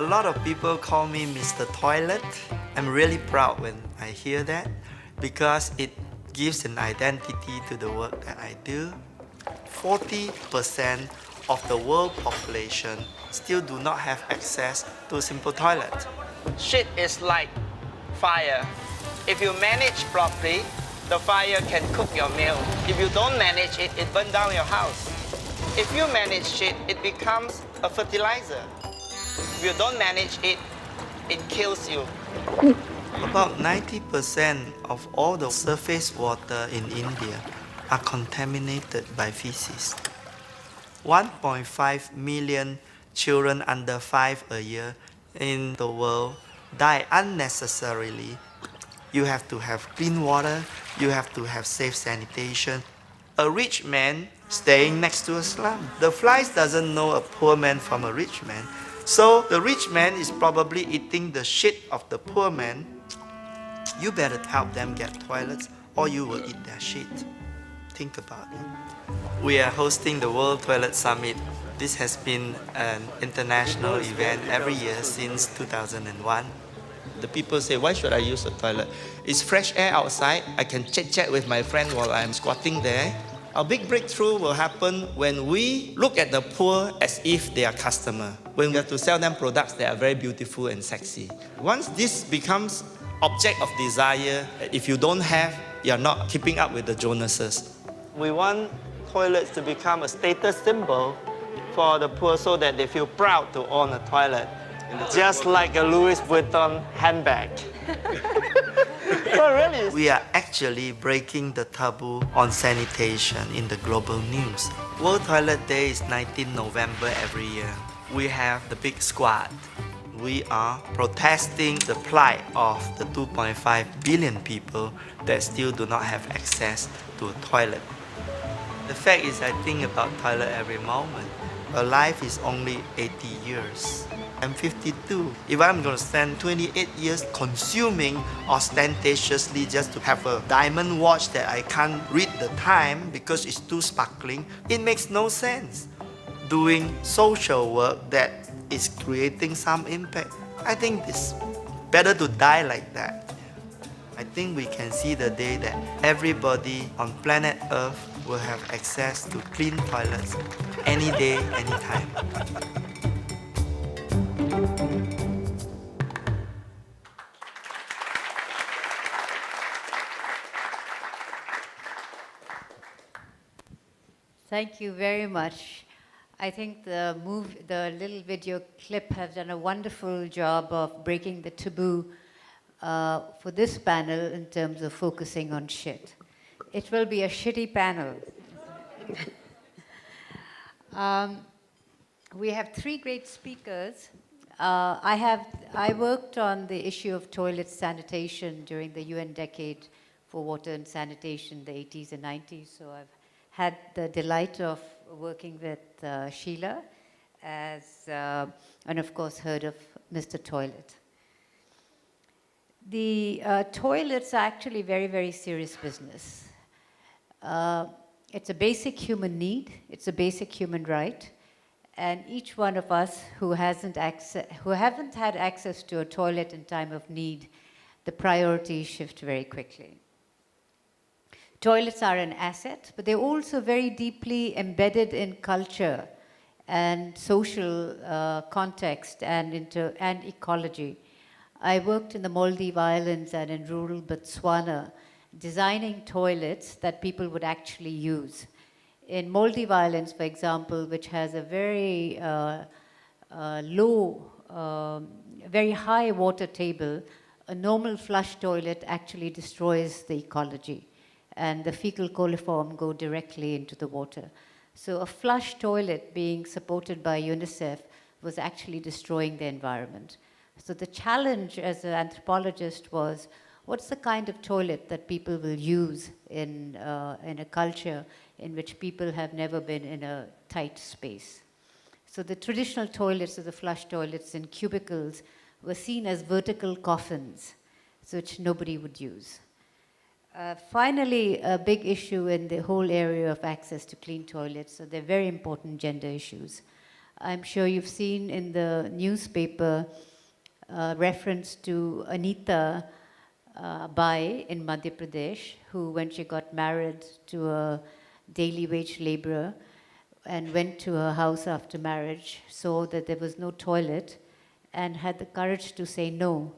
lot of people call me Mr. Toilet. I'm really proud when I hear that because it gives an identity to the work that I do. 40% of the world population still do not have access to a simple toilet. Shit is like fire. If you manage properly, the fire can cook your meal. If you don't manage it, it burns down your house. If you manage shit, it becomes a fertilizer. If you don't manage it, it kills you. About 90% of all the surface water in India are contaminated by feces. 1.5 million children under 5 a year in the world die unnecessarily. You have to have clean water, you have to have safe sanitation. A rich man staying next to a slum. The flies doesn't know a poor man from a rich man. So the rich man is probably eating the shit of the poor man. You better help them get toilets or you will eat their shit. Think about it. We are hosting the World Toilet Summit. This has been an international event every year since 2001. The people say, why should I use a toilet? It's fresh air outside. I can chit-chat with my friend while I'm squatting there. Our big breakthrough will happen when we look at the poor as if they are customer. When we have to sell them products that are very beautiful and sexy. Once this becomes object of desire, if you don't have, you're not keeping up with the Jonases. We want toilets to become a status symbol for the poor so that they feel proud to own a toilet. Just like a Louis Vuitton handbag. Oh, really? We are actually breaking the taboo on sanitation in the global news. World Toilet Day is 19 November every year. We have the big squad. We are protesting the plight of the 2.5 billion people that still do not have access to a toilet. The fact is, I think about toilet every moment. A life is only 80 years. I'm 52. If I'm going to spend 28 years consuming ostentatiously just to have a diamond watch that I can't read the time because it's too sparkling, it makes no sense. Doing social work that is creating some impact, I think it's better to die like that. I think we can see the day that everybody on planet Earth will have access to clean toilets any day, anytime. Thank you very much. I think the little video clip has done a wonderful job of breaking the taboo for this panel in terms of focusing on shit. It will be a shitty panel. We have three great speakers. I worked on the issue of toilet sanitation during the UN decade for water and sanitation in the 80s and 90s, so I've had the delight of working with Sheila and of course heard of Mr. Toilet. The toilets are actually very, very serious business. It's a basic human need, it's a basic human right, and each one of us who haven't had access to a toilet in time of need, the priorities shift very quickly. Toilets are an asset, but they're also very deeply embedded in culture and social context and ecology. I worked in the Maldives Islands and in rural Botswana, designing toilets that people would actually use. In Maldives Islands, for example, which has a very very high water table, a normal flush toilet actually destroys the ecology, and the fecal coliform go directly into the water. So a flush toilet being supported by UNICEF was actually destroying the environment. So the challenge as an anthropologist was, what's the kind of toilet that people will use in a culture in which people have never been in a tight space? So the traditional toilets, or the flush toilets in cubicles, were seen as vertical coffins, which nobody would use. Finally, a big issue in the whole area of access to clean toilets, so they're very important gender issues. I'm sure you've seen in the newspaper reference to Anita Bai in Madhya Pradesh, who, when she got married to a daily wage laborer and went to her house after marriage, saw that there was no toilet and had the courage to say no.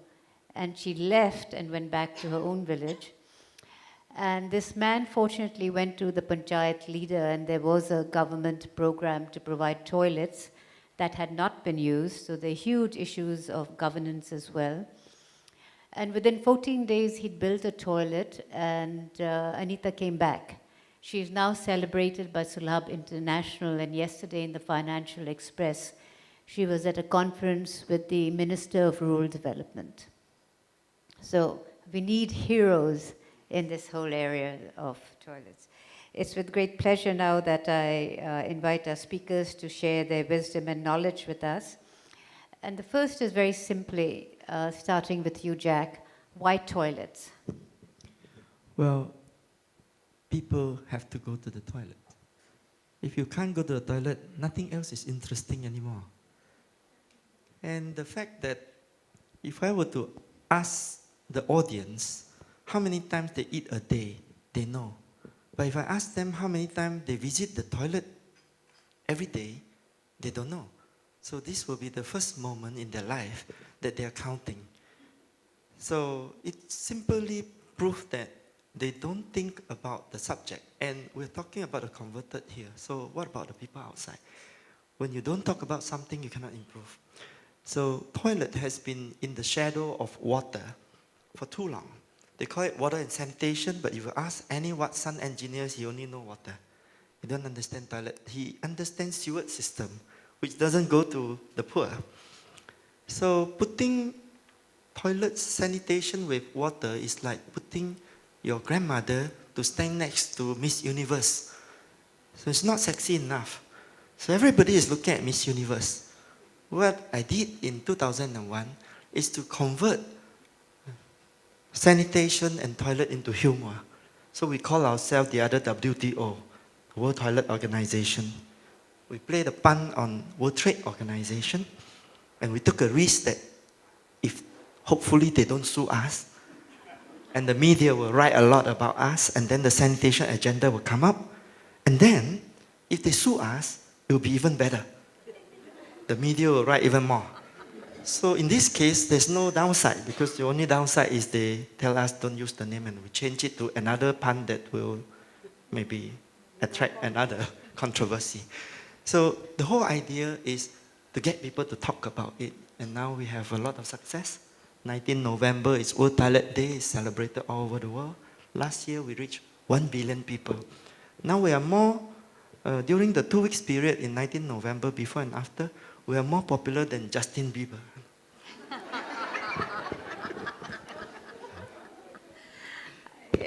And she left and went back to her own village. And this man fortunately went to the panchayat leader, and there was a government program to provide toilets that had not been used, so there are huge issues of governance as well. And within 14 days, he'd built a toilet, and Anita came back. She is now celebrated by Sulabh International, and yesterday in the Financial Express, she was at a conference with the Minister of Rural Development. So we need heroes in this whole area of toilets. It's with great pleasure now that I invite our speakers to share their wisdom and knowledge with us. And the first is very simply, starting with you, Jack, why toilets? Well, people have to go to the toilet. If you can't go to the toilet, nothing else is interesting anymore. And the fact that if I were to ask the audience how many times they eat a day, they know. But if I ask them how many times they visit the toilet every day, they don't know. So this will be the first moment in their life that they are counting. So it simply proves that they don't think about the subject. And we're talking about the converted here. So what about the people outside? When you don't talk about something, you cannot improve. So toilet has been in the shadow of water for too long. They call it water and sanitation, but if you ask any Watson engineers, he only know water. He don't understand toilet. He understands sewage system, which doesn't go to the poor. So putting toilet sanitation with water is like putting your grandmother to stand next to Miss Universe. So it's not sexy enough. So everybody is looking at Miss Universe. What I did in 2001 is to convert sanitation and toilet into humor. So we call ourselves the other WTO, World Toilet Organization. We played a pun on World Trade Organization, and we took a risk that if hopefully they don't sue us, and the media will write a lot about us, and then the sanitation agenda will come up, and then if they sue us, it will be even better. The media will write even more. So in this case, there's no downside, because the only downside is they tell us don't use the name, and we change it to another pun that will maybe attract another controversy. So the whole idea is to get people to talk about it, and now we have a lot of success. 19 November is World Toilet Day, is celebrated all over the world. Last year we reached 1 billion people. Now we are more, during the 2 weeks period in 19 November, before and after, we are more popular than Justin Bieber.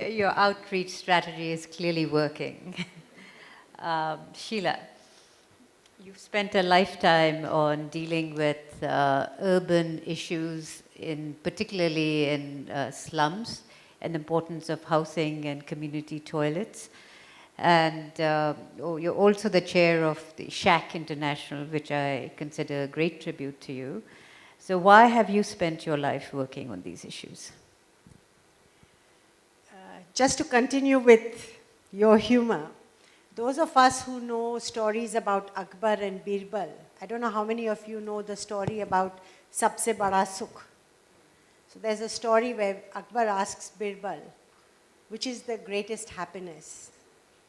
Your outreach strategy is clearly working. Sheila, you've spent a lifetime on dealing with urban issues, particularly in slums, and the importance of housing and community toilets. And you're also the chair of the Shack International, which I consider a great tribute to you. So why have you spent your life working on these issues? Just to continue with your humor, those of us who know stories about Akbar and Birbal, I don't know how many of you know the story about Sabse Bada Sukh. So there's a story where Akbar asks Birbal, which is the greatest happiness?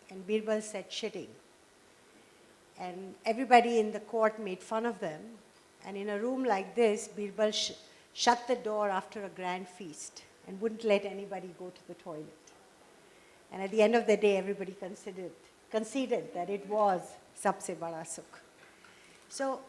And Birbal said, shitting. And everybody in the court made fun of them. And in a room like this, Birbal shut the door after a grand feast and wouldn't let anybody go to the toilet. And at the end of the day, everybody conceded that it was Sabse Bada Sukh. So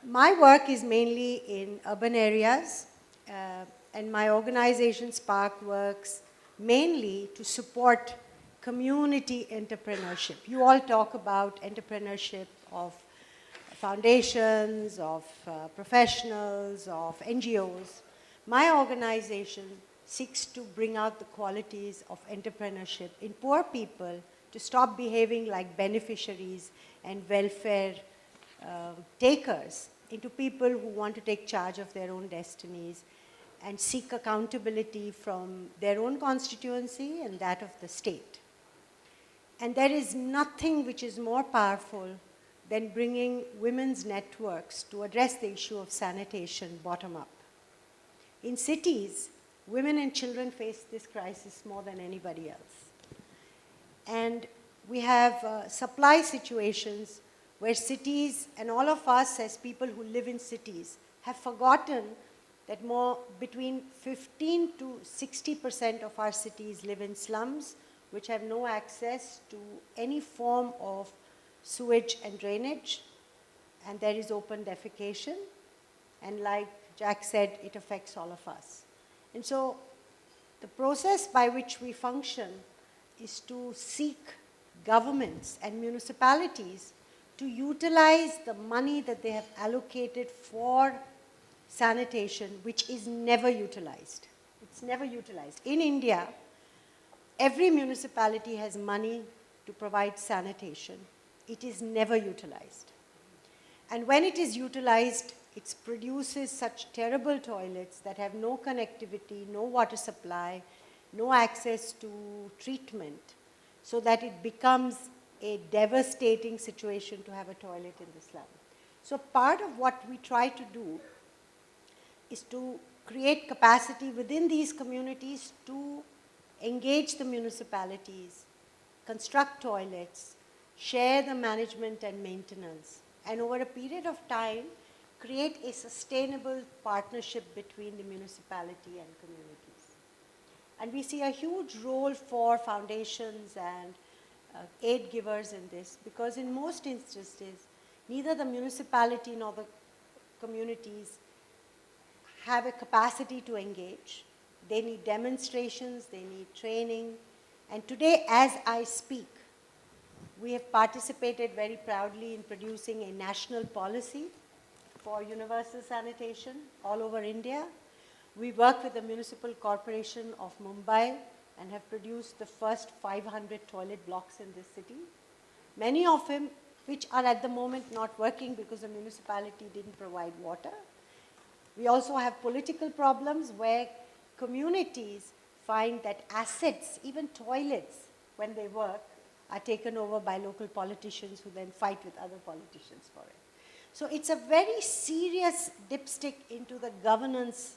my work is mainly in urban areas, and my organization Spark works mainly to support community entrepreneurship. You all talk about entrepreneurship of foundations, of professionals, of NGOs. My organization seeks to bring out the qualities of entrepreneurship in poor people to stop behaving like beneficiaries and welfare takers into people who want to take charge of their own destinies and seek accountability from their own constituency and that of the state. And there is nothing which is more powerful than bringing women's networks to address the issue of sanitation bottom up. In cities, women and children face this crisis more than anybody else. And we have supply situations where cities, and all of us as people who live in cities, have forgotten that between 15 to 60% of our cities live in slums, which have no access to any form of sewage and drainage, and there is open defecation. And like Jack said, it affects all of us. And so the process by which we function is to seek governments and municipalities to utilize the money that they have allocated for sanitation, which is never utilized. It's never utilized. In India, every municipality has money to provide sanitation. It is never utilized. And when it is utilized, it produces such terrible toilets that have no connectivity, no water supply, no access to treatment, so that it becomes a devastating situation to have a toilet in the slum. So part of what we try to do is to create capacity within these communities to engage the municipalities, construct toilets, share the management and maintenance, and over a period of time, create a sustainable partnership between the municipality and communities. And we see a huge role for foundations and aid givers in this, because in most instances, neither the municipality nor the communities have a capacity to engage. They need demonstrations, they need training. And today, as I speak, we have participated very proudly in producing a national policy for universal sanitation all over India. We work with the Municipal Corporation of Mumbai and have produced the first 500 toilet blocks in this city. Many of them which are at the moment not working because the municipality didn't provide water. We also have political problems where communities find that assets, even toilets, when they work, are taken over by local politicians who then fight with other politicians for it. So it's a very serious dipstick into the governance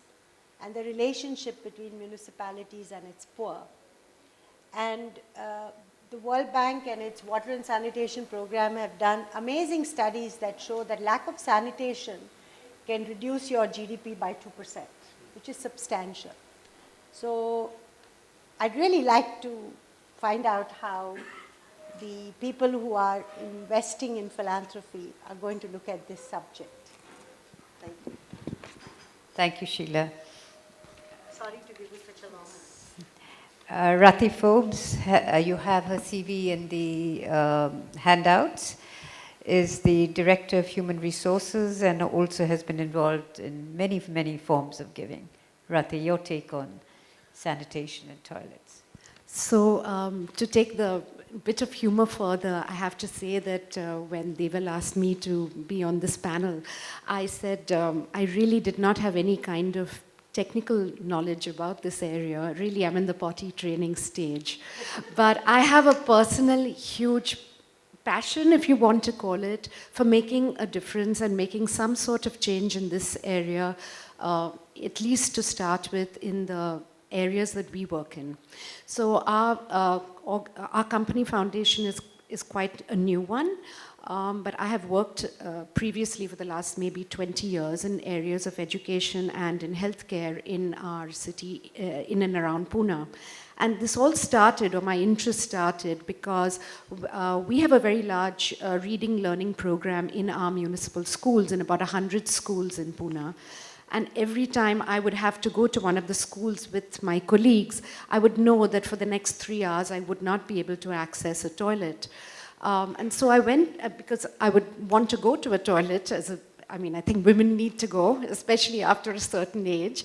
and the relationship between municipalities and its poor. And the World Bank and its water and sanitation program have done amazing studies that show that lack of sanitation can reduce your GDP by 2%, which is substantial. So I'd really like to find out how the people who are investing in philanthropy are going to look at this subject. Thank you. Thank you, Sheila. Sorry to give you such a long answer. Rati Forbes, you have her CV in the handouts, is the Director of Human Resources and also has been involved in many, many forms of giving. Rati, your take on sanitation and toilets. So to take the bit of humor further, I have to say that when Deval asked me to be on this panel, I said I really did not have any kind of technical knowledge about this area. Really, I'm in the potty training stage. But I have a personal huge passion, if you want to call it, for making a difference and making some sort of change in this area, at least to start with in the areas that we work in. So our company foundation is quite a new one, but I have worked previously for the last maybe 20 years in areas of education and in healthcare in our city, in and around Pune. And this all started, or my interest started, because we have a very large reading learning program in our municipal schools, in about 100 schools in Pune. And every time I would have to go to one of the schools with my colleagues, I would know that for the next 3 hours, I would not be able to access a toilet. And so I went, because I would want to go to a toilet, I think women need to go, especially after a certain age.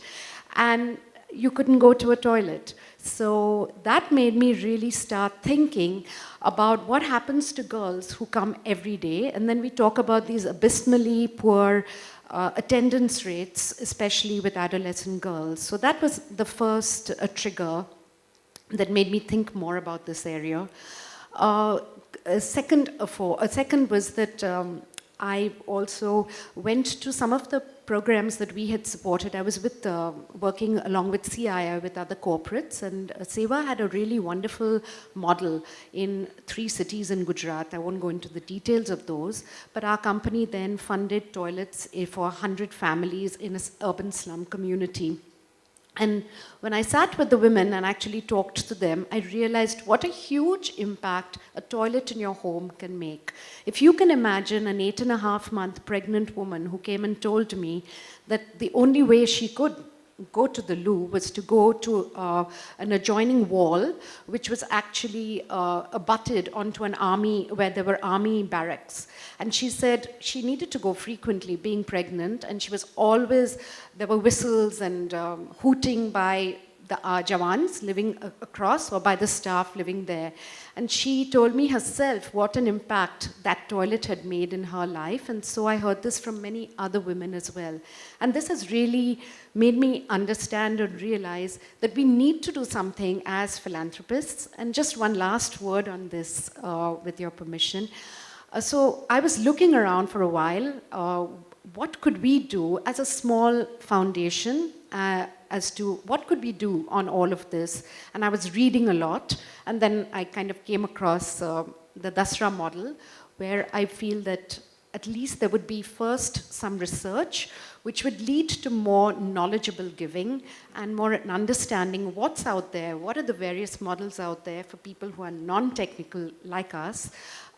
And you couldn't go to a toilet. So that made me really start thinking about what happens to girls who come every day. And then we talk about these abysmally poor attendance rates, especially with adolescent girls. So that was the first trigger that made me think more about this area. A second was that I also went to some of the programs that we had supported. I was working along with CII with other corporates, and Seva had a really wonderful model in 3 cities in Gujarat. I won't go into the details of those, but our company then funded toilets for 100 families in an urban slum community. And when I sat with the women and actually talked to them, I realized what a huge impact a toilet in your home can make. If you can imagine an 8.5-month pregnant woman who came and told me that the only way she could go to the loo was to go to an adjoining wall, which was actually abutted onto an army, where there were army barracks. And she said she needed to go frequently, being pregnant, and she was always, there were whistles and hooting by the Jawans living across, or by the staff living there. And she told me herself what an impact that toilet had made in her life. And so I heard this from many other women as well. And this has really made me understand and realize that we need to do something as philanthropists. And just one last word on this, with your permission. So I was looking around for a while. What could we do as a small foundation as to what could we do on all of this? And I was reading a lot, and then I kind of came across the Dasra model, where I feel that at least there would be first some research which would lead to more knowledgeable giving and more an understanding what's out there, what are the various models out there for people who are non-technical like us,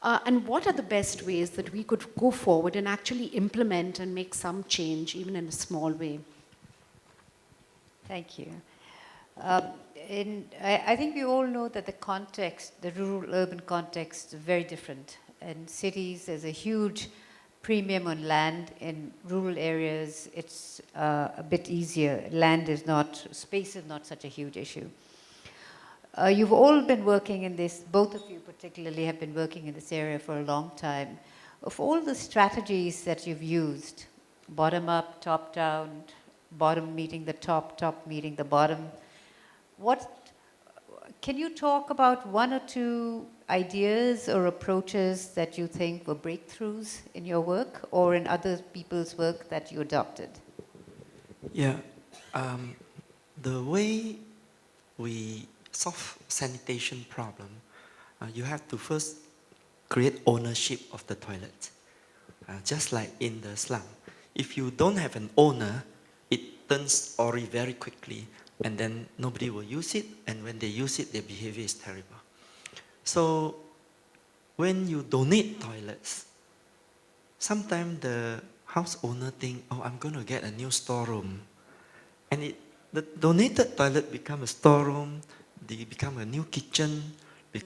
and what are the best ways that we could go forward and actually implement and make some change, even in a small way. Thank you. I think we all know that the context, the rural-urban context, is very different. In cities, there's a huge premium on land. In rural areas, it's a bit easier. Space is not such a huge issue. You've all been working in this, both of you particularly have been working in this area for a long time. Of all the strategies that you've used, bottom up, top down, bottom meeting the top, top meeting the bottom, can you talk about one or two ideas or approaches that you think were breakthroughs in your work or in other people's work that you adopted? Yeah, the way we solve sanitation problem, you have to first create ownership of the toilet. Just like in the slum, if you don't have an owner, it turns ori very quickly, and then nobody will use it, and when they use it, their behavior is terrible. So when you donate toilets, sometimes the house owner think, oh, I'm going to get a new storeroom. And the donated toilet become a storeroom, they become a new kitchen,